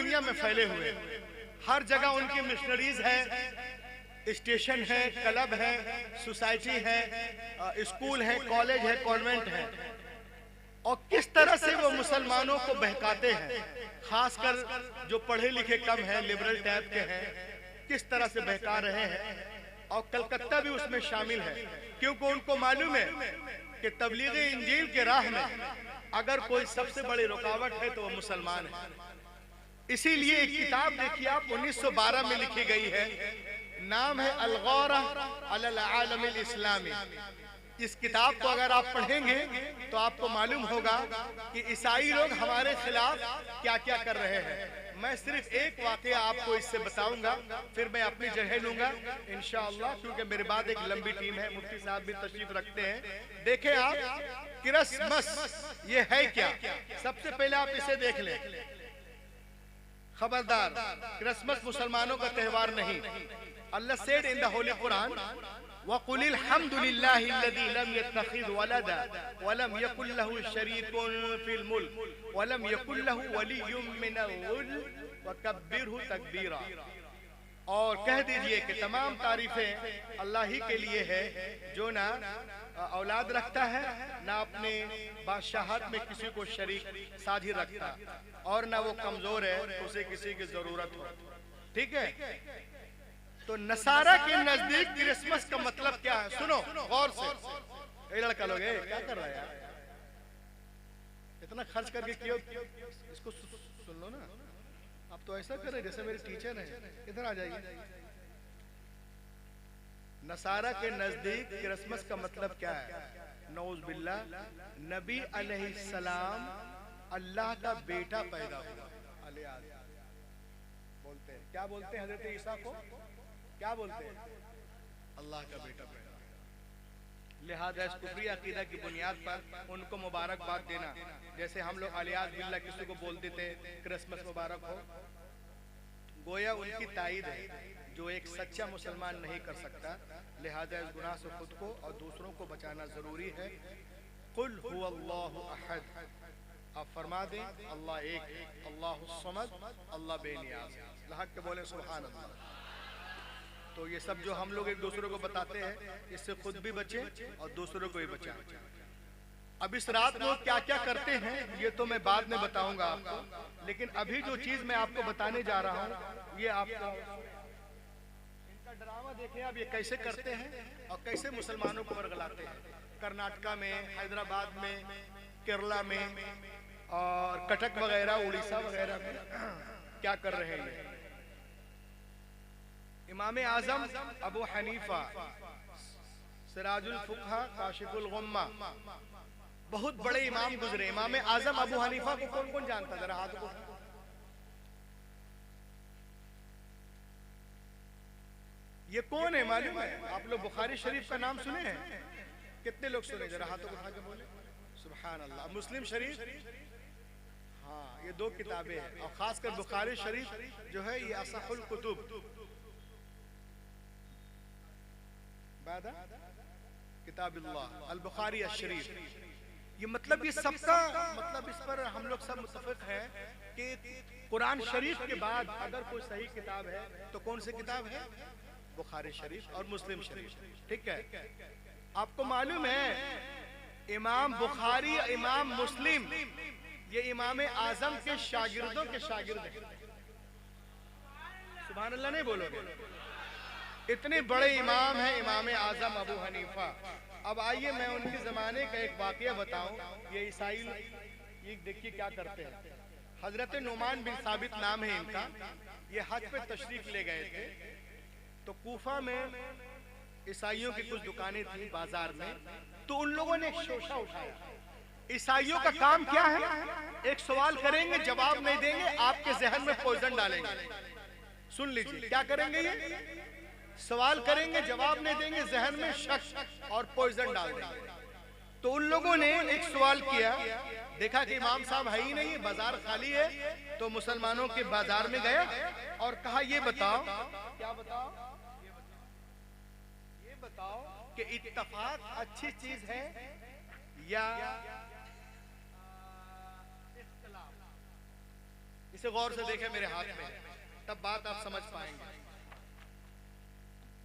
दुनिया में फैले हुए हैं। हर जगह उनकी मिशनरीज है, स्टेशन है, क्लब है, सोसाइटी है, स्कूल है, कॉलेज है, कॉन्वेंट है। और किस तरह से वो मुसलमानों को बहकाते हैं, खासकर जो पढ़े लिखे कम हैं, लिबरल टाइप के हैं, किस तरह से बहका रहे हैं। और कलकत्ता भी उसमें शामिल है, क्योंकि उनको मालूम है कि तबलीग इंजील के राह में अगर कोई सबसे बड़ी रुकावट है तो वो मुसलमान है। इसीलिए एक किताब देखिए आप 1912 में लिखी गई है, नाम है अल-गौरा अलल आलमिल इस्लामी। इस किताब को अगर आप पढ़ेंगे तो आपको मालूम होगा कि ईसाई लोग हमारे खिलाफ क्या क्या कर रहे हैं। मैं सिर्फ एक वाकया आपको इससे बताऊंगा, फिर मैं अपनी जगह लूंगा इंशाअल्लाह, क्योंकि मेरे बाद एक लंबी टीम है, मुफ्ती साहब भी तशरीफ रखते हैं। देखें आप, क्रिसमस ये है क्या? सबसे पहले आप इसे देख लें। खबरदार, क्रिसमस मुसलमानों का त्योहार नहीं। अल्लाह said in the holy Quran, वक़ुलिल हम्दुलिल्लाहि अल्लज़ी लम यत्तखिज़ वलदा वलम यकुल लहु शरीकुन फिल मुल्क वलम यकुल लहु वलियुम मिनल मुल्क वकब्बिरहु तकबीरा। और कह दीजिए कि तमाम तारीफें अल्लाह ही के लिए है, जो ना औलाद रखता है, ना अपने बादशाहत में किसी को शरीक साझी रखता, और ना वो कमजोर है उसे किसी की जरूरत हो। ठीक है? तो नसारा के नजदीक क्रिसमस का मतलब क्या है? सुनो गौर से। ये लड़का लोग क्या कर रहा है यार, इतना खर्च करके क्यों? इसको सुन लो ना। आप तो ऐसा कर रहे जैसे मेरे टीचर हैं। इधर आ जाइए। नसारा के नजदीक क्रिसमस का मतलब क्या है? नौज बिल्लाह, नबी अलैहिस्सलाम अल्लाह का बेटा पैदा हुआ। बोलते हैं, क्या बोलते हैं हजरत ईसा को? क्या बोलते हैं? अल्लाह का बेटा पैदा। लिहाजा इस कुफरी अकीदा की बुनियाद पर उनको मुबारकबाद देना, जैसे हम लोग अलियाज बिल्ला किसी को बोल देते क्रिसमस मुबारक हो, गोया उनकी ताईद है, जो एक सच्चा मुसलमान नहीं कर सकता। लिहाजा इस गुनाह से खुद को और दूसरों को बचाना जरूरी है। कुल हुवल्लाहु अहद, आप फरमा दें अल्लाह एक, अल्लाहुस समद, अल्लाह बेनियाज। लहक के बोले सुभान अल्लाह। तो ये सब जो हम लोग एक दूसरे को बताते हैं, इससे खुद भी बचे और दूसरों को भी बचाएं। अब इस रात में क्या क्या करते हैं ये तो मैं बाद में बताऊंगा आपको, लेकिन अभी जो चीज मैं आपको बताने जा रहा हूँ ये आपको इनका ड्रामा देखें आप, ये कैसे करते हैं और कैसे मुसलमानों को वर्गलाते हैं। कर्नाटका में, हैदराबाद में, केरला में और कटक वगैरह, उड़ीसा वगैरह में क्या कर रहे हैं। इमाम आजम अबू हनीफा सिराजुल फुक़हा काशिफुल गुम्मा, बहुत बड़े इमाम गुजरे। इमाम आजम अबू हनीफा को कौन कौन जानता? जरा हाथ को। ये कौन है मालूम है? आप लोग बुखारी शरीफ का नाम सुने हैं? कितने लोग सुने? जरा हाथों को उठा के बोले सुभान अल्लाह। मुस्लिम शरीफ, हाँ, ये दो किताबें हैं, और खासकर बुखारी शरीफ जो है ये असहुल कुतुब बादा किताबुल्लाह अल बुखारी अशरीफ। ये मतलब ये सबका मतलब इस पर हम लोग सब मुत्तफिक हैं कि कुरान शरीफ के बाद अगर कोई सही किताब है तो कौन सी किताब है? बुखारी शरीफ और मुस्लिम शरीफ। ठीक है? आपको मालूम है इमाम बुखारी, इमाम मुस्लिम ये इमाम आजम के शागिर्दों के शागिर्द हैं। सुभान अल्लाह नहीं बोलोगे? इतने बड़े इमाम हैं इमाम आजम अबू हनीफा। अब आइए मैं उनके ज़माने का एक वाक़या बताऊं। ये ईसाई ये देखिए क्या करते हैं। हजरत नुमान बिन साबित नाम है इनका। ये हज पे तशरीफ ले गए थे, तो कूफा में ईसाइयों की कुछ दुकानें थी बाजार में, तो उन लोगों ने एक शोशा उठाया। ईसाइयों का काम क्या है? एक सवाल करेंगे, जवाब नहीं देंगे, आपके जहन में पॉइजन डालेंगे। सुन लीजिए क्या करेंगे। ये सवाल करेंगे, जवाब नहीं देंगे, जहन में शक और पॉइजन डाल देंगे। तो उन लोगों ने एक सवाल किया, देखा कि इमाम साहब है ही नहीं, बाजार खाली है, तो मुसलमानों के बाजार में गया और कहा ये बताओ, क्या बताओ? ये बताओ कि इत्तफाक अच्छी चीज है या इसे गौर से देखें मेरे हाथ में, तब बात आप समझ पाएंगे।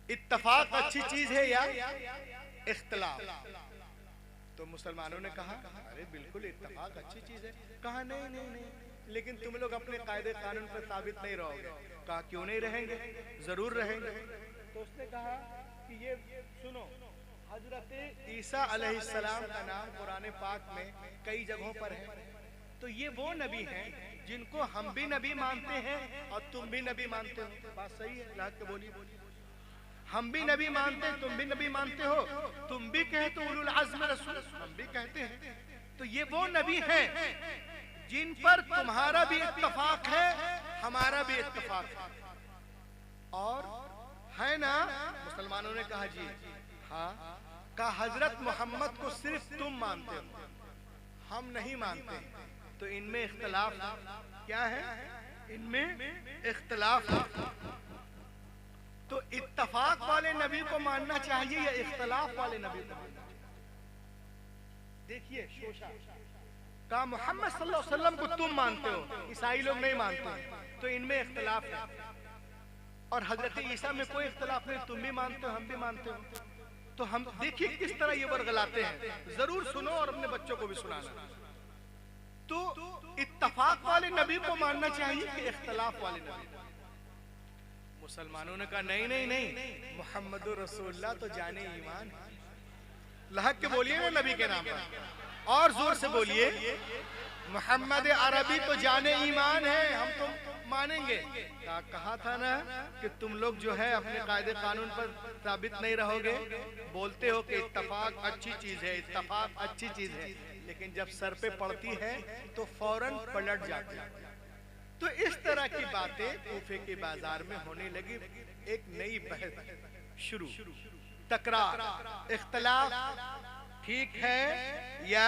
इत्तफाक अच्छी चीज है या इख्तिलाफ? तो मुसलमानों ने कहा अरे बिल्कुल इत्तफाक अच्छी चीज है। कहा नहीं नहीं नहीं, लेकिन तुम लोग अपने कायदे कानून पर साबित नहीं रहोगे। कहा क्यों नहीं रहेंगे, जरूर रहेंगे। तो उसने कहा कि ये सुनो, हजरत ईसा अलैहिस्सलाम का नाम कुरान पाक में कई जगहों पर है। तो ये वो नबी हैं जिनको हम भी नबी मानते हैं और तुम भी नबी मानते हो। बात सही है, लाख के बोली। हम भी नबी मानते हैं, तुम भी नबी मानते हो। तुम भी कहते हो उलुल अज़्म रसूल, हम भी कहते हैं। तो ये वो नबी हैं जिन पर तुम्हारा भी इत्तफाक है, हमारा भी इत्तफाक है। और है ना? मुसलमानों ने कहा जी हाँ। कहा हजरत मोहम्मद को सिर्फ तुम मानते हो, हम नहीं मानते। तो इनमें इख्तिलाफ क्या है? इनमें इख्तिलाफ। तो इत्तफाक वाले नबी को मानना चाहिए या इख्तिलाफ वाले नबी को मानना चाहिए? देखिए शोशा कहा मोहम्मद सल्लल्लाहु अलैहि वसल्लम को तुम मानते हो, ईसाई लोग नहीं मानते, तो इनमें इख्तिलाफ है। और हजरत ईसा में कोई इख्तिलाफ नहीं, तुम भी मानते हो हम भी मानते हो। तो हम देखिए किस तरह ये वर्गलाते हैं। जरूर सुनो और अपने बच्चों को भी सुनाना। तो इत्तफाक वाले नबी को मानना चाहिए कि इख्तिलाफ वाले नबी? मुसलमानों ने कहा नहीं नहीं नहीं, मुहम्मदुर रसूलुल्लाह तो जाने ईमान। लहक के बोलिए ना नबी के नाम पर, और जोर से बोलिए, मोहम्मद अरबी तो जाने ईमान है, हम तो मानेंगे। कहा था ना कि तुम लोग जो है अपने कायदे कानून पर साबित नहीं रहोगे। बोलते हो कि इत्तफाक अच्छी चीज है, इत्तफाक अच्छी चीज है, लेकिन जब सर पे पड़ती है तो फौरन पलट जाते हैं। तो इस तरह की बातें कूफे के बाजार में होने लगी। एक नई बहस शुरू, तकरार, इख्तिलाफ ठीक है या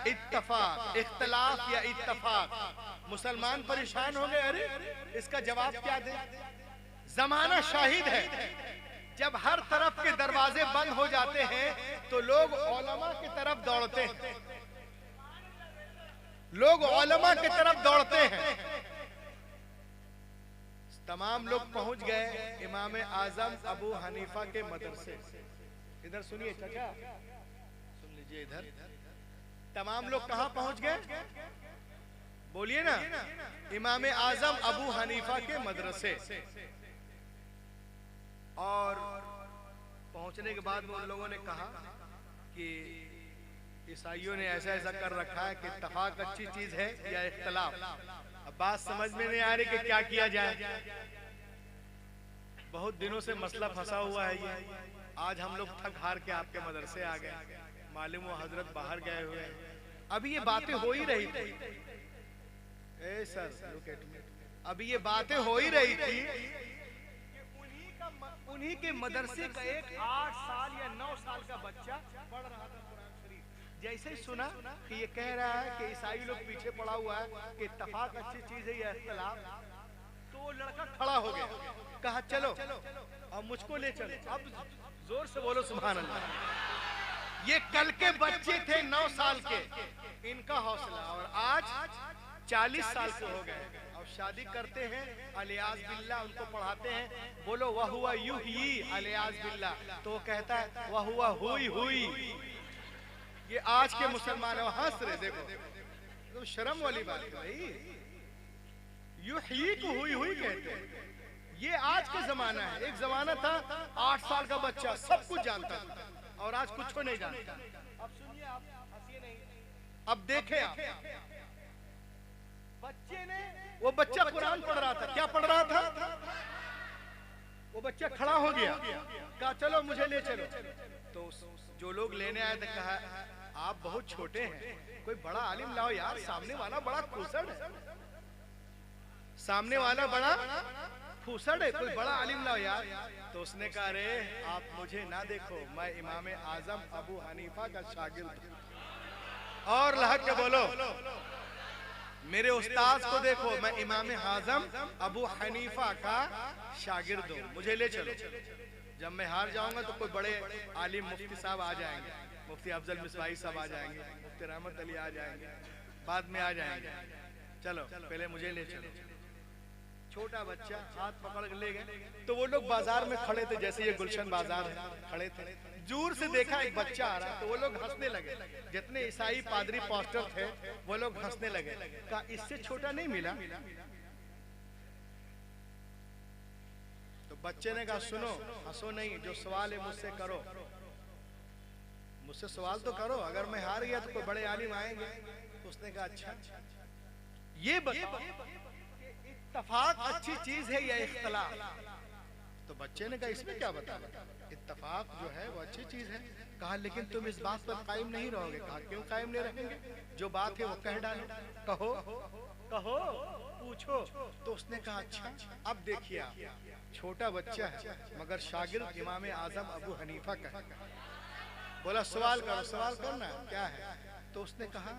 इत्तफाक, इख्तिलाफ या इत्तफाक। मुसलमान परेशान हो गए, अरे इसका जवाब क्या दे? जमाना शाहिद है, जब हर तरफ के दरवाजे बंद हो जाते हैं तो लोग उलमा की तरफ दौड़ते हैं, लोग उलमा की तरफ दौड़ते हैं। तमाम लोग पहुंच गए इमाम आजम अबू हनीफा के मदरसे। इधर सुनिए चाचा, सुन लीजिए इधर। तमाम लोग कहां पहुंच गए? बोलिए ना, इमाम आजम अबू हनीफा के मदरसे। और पहुंचने के बाद में उन लोगों ने कहा कि ईसाइयों ने ऐसा ऐसा कर रखा है कि इत्तफाक अच्छी चीज है या इख्तिलाफ। अब बात समझ में नहीं आ रही कि क्या किया जाए। बहुत दिनों से मसला फंसा हुआ है ये। आज हम लोग थक हार के आपके मदरसे आ गए, मालूम हुआ हजरत बाहर गए हुए हैं। अभी ये बातें हो ही रही थी, ए सर अभी ये बातें हो ही रही थी कि उन्हीं के मदरसे का एक 8 साल या 9 साल का बच्चा पढ़ रहा था कुरान शरीफ। जैसे ही सुना कि ये कह रहा है कि ईसाई लोग पीछे पड़ा हुआ है कि इत्तफाक अच्छी चीज है या इख्तिलाफ, तो वो लड़का खड़ा हो गया, कहा चलो अब मुझको ले चलो। अब जोर से बोलो सुभान अल्लाह। ये कल के बच्चे थे 9 साल के, इनका हौसला, और आज 40 साल के हो गए। अब शादी करते हैं अलियाज बिल्ला, उनको पढ़ाते हैं, बोलो वह हुआ युही अलियाज बिल्ला, तो वो कहता है वह हुआ हुई हुई। ये आज के मुसलमान हंस रहे, देखो तो शर्म वाली बात है भाई। युही को हुई हुई कहते हैं। ये आज का जमाना है। एक जमाना था 8 साल का बच्चा सब कुछ जानता था, और आज कुछ को नहीं जानता। अब सुनिए, आप हंसिए नहीं, अब देखें आप, बच्चे ने, वो बच्चा कुरान पढ़ रहा था, क्या पढ़ रहा था? वो बच्चा खड़ा हो गया, कहा चलो मुझे ले चलो। तो जो लोग लेने आए थे कहा आप बहुत छोटे हैं, कोई बड़ा आलिम लाओ यार, सामने वाला बड़ा फूसड़ है, सामने वाला बड़ा फूसड़ है, कोई बड़ा आलिम लाओ यार। तो उसने कहा अरे आप मुझे ना देखो, मैं इमाम आजम अबू हनीफा का शागिर्द हूं। और लहक के बोलो, मेरे उस्ताद को देखो, मैं इमाम आजम अबू हनीफा का शागिर्द हूं, मुझे ले चलो। जब मैं हार जाऊंगा तो कोई बड़े आलिम मुफ्ती साहब आ जाएंगे, मुफ्ती अफजल मिसवाई साहब आ जाएंगे, मुफ्ती रहमत अली आ जाएंगे, बाद में आ जाएंगे। चलो पहले मुझे ले चलो। छोटा बच्चा हाथ पकड़ के ले गए। तो वो लोग बाजार में खड़े थे, जैसे ये गुलशन बाजार है, खड़े थे। दूर से देखा एक बच्चा आ रहा, तो वो लोग हंसने लगे। जितने ईसाई पादरी पास्टर थे वो लोग हंसने लगे। कहा इससे छोटा नहीं मिला? तो बच्चे ने कहा सुनो, हंसो नहीं, जो सवाल है मुझसे करो, मुझसे सवाल तो करो, अगर मैं हार गया तो कोई बड़े आलिम आएंगे। तो उसने कहा अच्छा ये बताओ इत्तफाक अच्छी चीज है या इख्तलाफ? तो बच्चे ने कहा इसमें क्या बता, इत्तफाक जो है वो अच्छी चीज है। कहा लेकिन तुम इस बात पर कायम नहीं रहोगे। कहा क्यों कायम नहीं रहेंगे? जो बात है वो कह डालो, कहो कहो पूछो। तो उसने कहा अच्छा अब देखिए आप छोटा बच्चा है मगर शागिर्द इमाम आजम अबू हनीफा का। बोला सवाल करो, सवाल करना क्या है? तो उसने कहा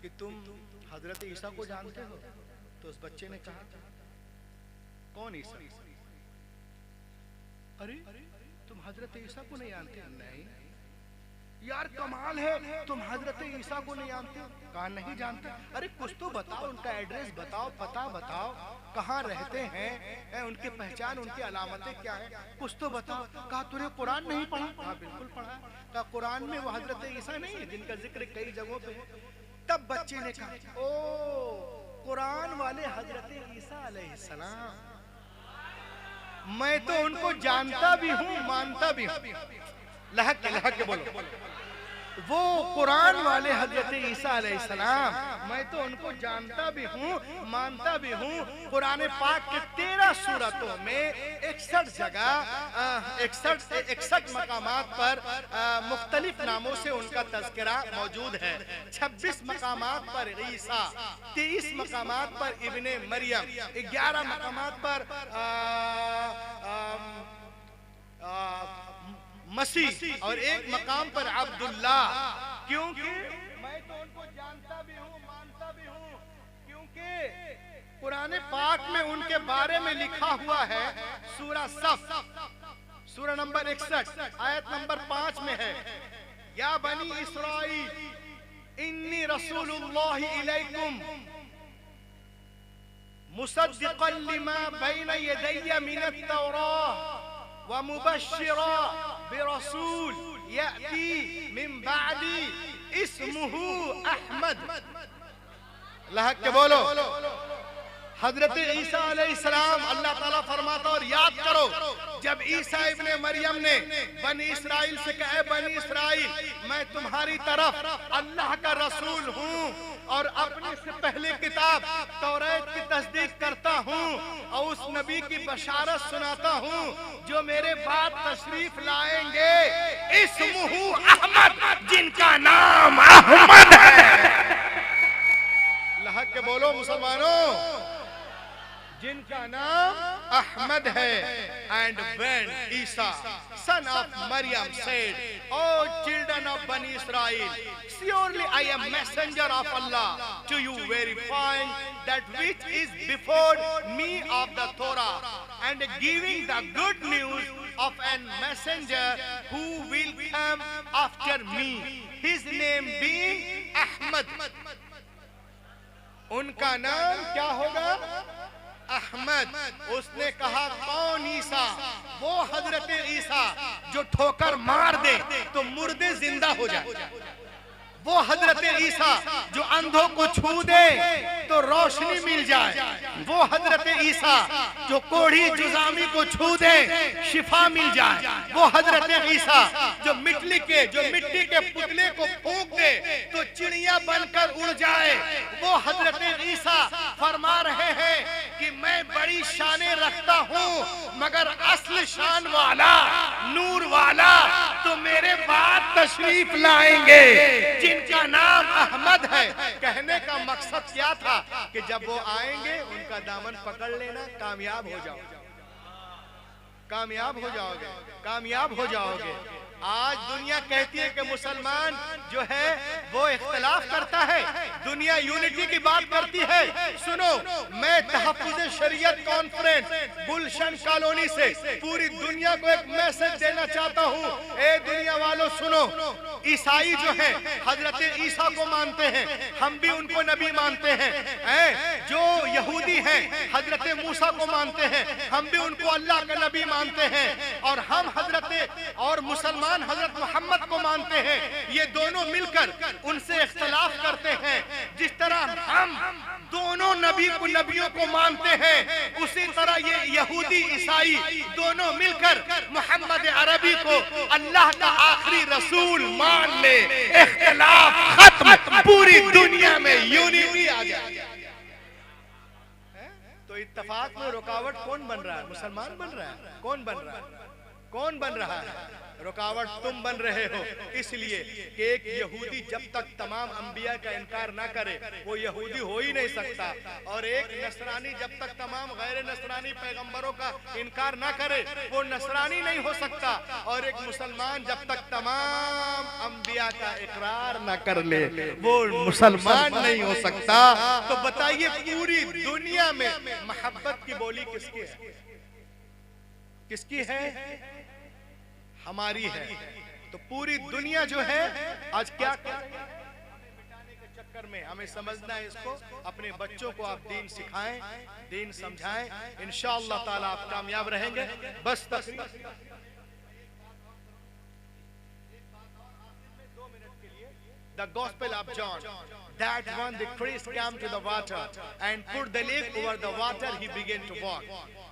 कि तुम हजरत ईसा को जानते हो? तो उस बच्चे ने कहा कौन ईसा? अरे तुम हजरत ईसा को नहीं जानते? नहीं यार कमाल है, तुम हजरत ईसा को नहीं जानते? कहा नहीं जानते। अरे कुछ तो बताओ, उनका एड्रेस बताओ, पता बताओ, कहाँ रहते हैं, उनकी पहचान, उनकी अलामतें क्या है, कुछ तो बताओ। कहा तूने कुरान नहीं पढ़ा? कहा बिल्कुल पढ़ा। कहा कुरान में वो हजरत ईसा नहीं है जिनका जिक्र कई जगहों पे है? तब बच्चे ने कहा ओ कुरान वाले हजरत ईसा अलैहिस्सलाम, मैं तो उनको जानता भी हूँ मानता भी हूँ। लहक के बोलो, वो कुरान वाले हजरत ईसा अलैहिस्सलाम, मैं तो उनको जानता भी हूँ मानता भी हूँ। कुरान पाक के 13 सूरतों में 61 जगह 61 मकामात पर मुख्तलिफ नामों से उनका तज़किरा मौजूद है। 26 मकामात पर ईसा, 23 मकामात पर इब्ने मरियम, 11 मकामात पर मसीह और एक मकाम पर अब्दुल्ला। क्योंकि मैं तो उनको जानता भी हूँ मानता भी हूँ, क्योंकि कुरान पाक में उनके बारे में लिखा हुआ है। सूरा सफ सूरा नंबर 61 आयत नंबर 5 में है, या बनी इस्राईल इन्नी रसूलुल्लाहि इलैकुम मुसद्दिक़न लिमा बैन यदैया मिनत तौराह व मुबश्शिरा बिरसूल याती मिन बादी इस्मुहु अहमद। लहक के बोलो, हजरत ईसा अलैहिस्सलाम, अल्लाह ताला फरमाता और याद करो जब ईसा इब्ने मरियम ने बनी इस्राइल से कहा बनी इस्राइल मैं तुम्हारी तरफ अल्लाह का रसूल हूँ और अपने से पहले किताब तौरात की तस्दीक करता हूँ और उस नबी की बशारत सुनाता हूँ जो मेरे बाद तशरीफ लाएंगे, इस्मुहु अहमद, जिनका नाम अहमद है। लहक के बोलो मुसलमानों, जिनका नाम अहमद है। And when Isa son of Maryam said, O children of Bani Israel, surely I am messenger of Allah to you, verifying that which is before me of the Torah and giving the good news of a messenger who will come after me, his name being Ahmad। उनका नाम क्या होगा? अहमद। उसने कहा कौन ईसा? वो हजरत ईसा जो ठोकर मार दे तो मुर्दे जिंदा हो जाए, वो हजरत ईसा जो अंधों को छू दे तो रोशनी मिल जाए, वो हजरत ईसा जो कोढ़ी जुजामी को छू दे शिफा मिल जाए, वो हजरत ईसा जो मिट्टी के पुतले को फूंक दे तो चिड़िया बनकर उड़ जाए, वो हजरत ईसा फरमा रहे हैं कि मैं बड़ी शानें रखता हूँ मगर असल शान वाला नूर वाला तो मेरे बाद तशरीफ लाएंगे, जिनका नाम अहमद है। कहने का मकसद क्या था कि जब वो आएंगे उनका दामन पकड़ लेना, कामयाब हो जाओगे, कामयाब हो जाओगे, कामयाब हो जाओगे। आज दुनिया कहती है कि मुसलमान जो है वो इख्तिलाफ करता है, दुनिया यूनिटी की बात करती है। सुनो, मैं तहफ्फुज़ शरीयत कॉन्फ्रेंस गुलशन कॉलोनी से पूरी दुनिया को एक मैसेज देना चाहता हूँ। ए दुनिया वालों सुनो, ईसाई जो हैं हजरत ईसा को मानते हैं, हम भी उनको नबी मानते हैं। जो यहूदी हैं हजरत मूसा को मानते हैं, हम भी उनको अल्लाह का नबी मानते हैं। और हम और मुसलमान हजरत मोहम्मद को मानते हैं। ये दोनों मिलकर उनसे इख्तलाफ करते हैं। जिस तरह हम दोनों नबियों को मानते हैं, उसी तरह ये यहूदी ईसाई दोनों मिलकर मोहम्मद अरबी को अल्लाह का आखिरी रसूल मान ले। इख्तलाफ खत्म, पूरी दुनिया में यूनिटी आ जाए। तो इत्तेफाक में रुकावट कौन बन रहा है? मुसलमान बन रहा है? कौन बन रहा है? कौन बन रहा है? रुकावट तुम बन रहे हो। इसलिए कि एक यहूदी जब तक तमाम अंबिया का इनकार ना करे वो यहूदी हो ही नहीं सकता, और एक नसरानी जब तक तमाम गैर नसरानी पैगंबरों का इनकार ना करे वो नसरानी नहीं हो सकता, और एक मुसलमान जब तक तमाम अंबिया का इकरार ना कर ले वो मुसलमान नहीं हो सकता। तो बताइए पूरी दुनिया में मोहब्बत की बोली किसकी है? किसकी है? हमारी है। तो पूरी दुनिया जो है आज क्या मिटाने के चक्कर में हमें समझना है इसको। अपने बच्चों को आप दीन सिखाएं, दीन समझाएं, इंशाअल्लाह ताला आप कामयाब रहेंगे। बस The Gospel of John, that when the Christ came to the water and put the leg over the water, he began to walk.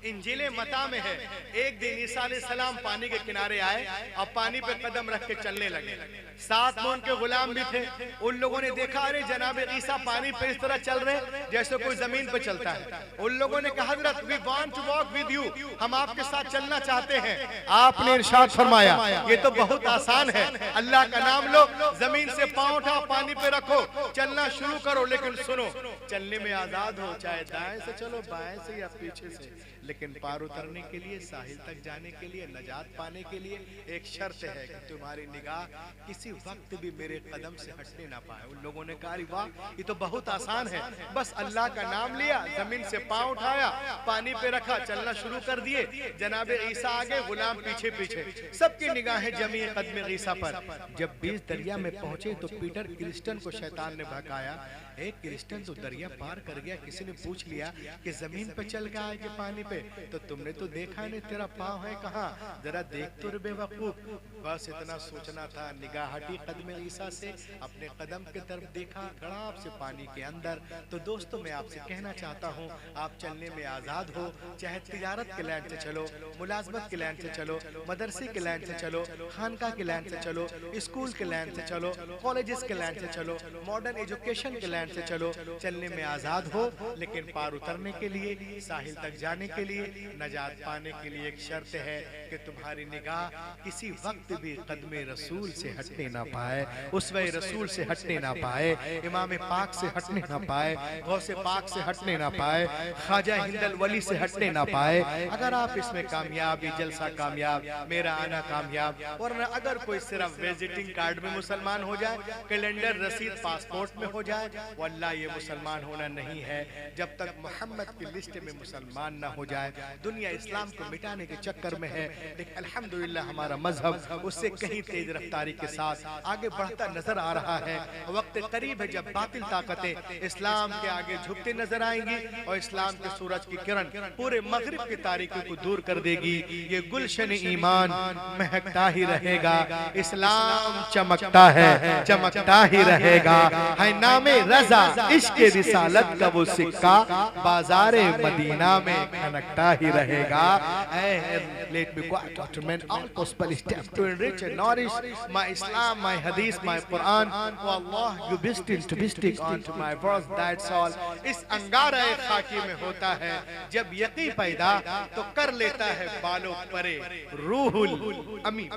इंजीले मता में है, एक दिन ईसा अलैहिस्सलाम पानी के किनारे आए और पानी पे कदम रख के चलने लगे। साथ में उनके गुलाम भी थे। उन लोगों ने देखा अरे जनाब ईसा पानी पे इस तरह चल रहे जैसे कोई जमीन पे चलता है। उन लोगों ने कहा हजरत we want to walk with you, हम आपके साथ चलना चाहते हैं। आपने इरशाद फरमाया ये तो बहुत आसान है, अल्लाह का नाम लो, जमीन से पांव उठाओ, पानी पे रखो, चलना शुरू करो। लेकिन सुनो, चलने में आजाद हो, चाहे दाएं से चलो, बाएं से या पीछे से, लेकिन पार उतरने के लिए, साहिल तक जाने के लिए, नजात पाने के लिए एक शर्त है कि तुम्हारी निगाह किसी वक्त भी मेरे कदम से हटने ना पाए। उन लोगों ने कहा वाह ये तो बहुत आसान है, बस अल्लाह का नाम लिया, जमीन से पांव उठाया, पानी पे रखा, चलना शुरू कर दिए। जनाबे ईसा आगे, गुलाम पीछे पीछे, सबकी निगाहें जमी कदम ईसा पर। जब 20 दरिया में पहुंचे तो पीटर क्रिस्टन को शैतान ने भगाया। एक क्रिस्टन तो दरिया पार कर गया, किसी ने पूछ लिया कि जमीन पे चल गया है कि पानी पे, तो तुमने तो देखा नहीं, तेरा पाँव है कहाँ, जरा देख तो रे बेवकूफ। बस इतना सोचना था। निगाह हटी कदम ईसा से, अपने कदम की तरफ देखा, गड़ाप से पानी के अंदर। तो दोस्तों मैं आपसे कहना चाहता हूँ, आप चलने में आजाद हो, चाहे तिजारत के लाइन से चलो, मुलाजमत के लाइन से चलो, मदरसे के लाइन से चलो, खानका के लाइन से चलो, स्कूल के लाइन से चलो, कॉलेजेस के लाइन से चलो, मॉडर्न एजुकेशन के लाइन से चलो, चलने में आजाद हो। लेकिन पार उतरने के लिए, साहिल तक जाने के लिए, नजात पाने के लिए एक शर्त है कि तुम्हारी निगाह किसी वक्त भी कदमे रसूल से हटने ना पाए, उसवे रसूल से हटने ना पाए, इमाम पाक से हटने ना पाए, गौसे पाक से हटने ना पाए, ख्वाजा हिंदल वली से हटने ना पाए। अगर आप इसमें कामयाब, ये जलसा कामयाब, मेरा आना कामयाब, और अगर कोई सिर्फ विजिटिंग कार्ड में मुसलमान हो जाए, कैलेंडर रसीद पासपोर्ट में हो जाए, वल्लाह ये मुसलमान होना नहीं है। जब तक मोहम्मद की लिस्ट में मुसलमान ना हो जाए, दुनिया इस्लाम को मिटाने के चक्कर में है। लेकिन अल्हम्दुलिल्लाह हमारा मजहब उससे कहीं तेज रफ्तारी के साथ आगे बढ़ता नजर आ रहा है। वक्त करीब है जब बातिल ताकतें इस्लाम के आगे झुकते नजर आएंगी और इस्लाम के सूरज की किरण पूरे मगरिब की तारीकी को दूर कर देगी। ये गुलशन ईमान महकता ही रहेगा, इस्लाम चमकता है, चमकता ही रहेगा। है नामे रजा इश्क रिसालत का वो सिक्का बाजारे मदीना में खनकता ही रहेगा। Let me quite document all possible steps to enrich and nourish my Islam, my Hadith, my Quran. Oh Allah, you bestowed to bestow onto my words, that's all. इस अंगारा खाकी में होता है जब यकी पैदा तो कर लेता है बालों परे रूहुल अमीन।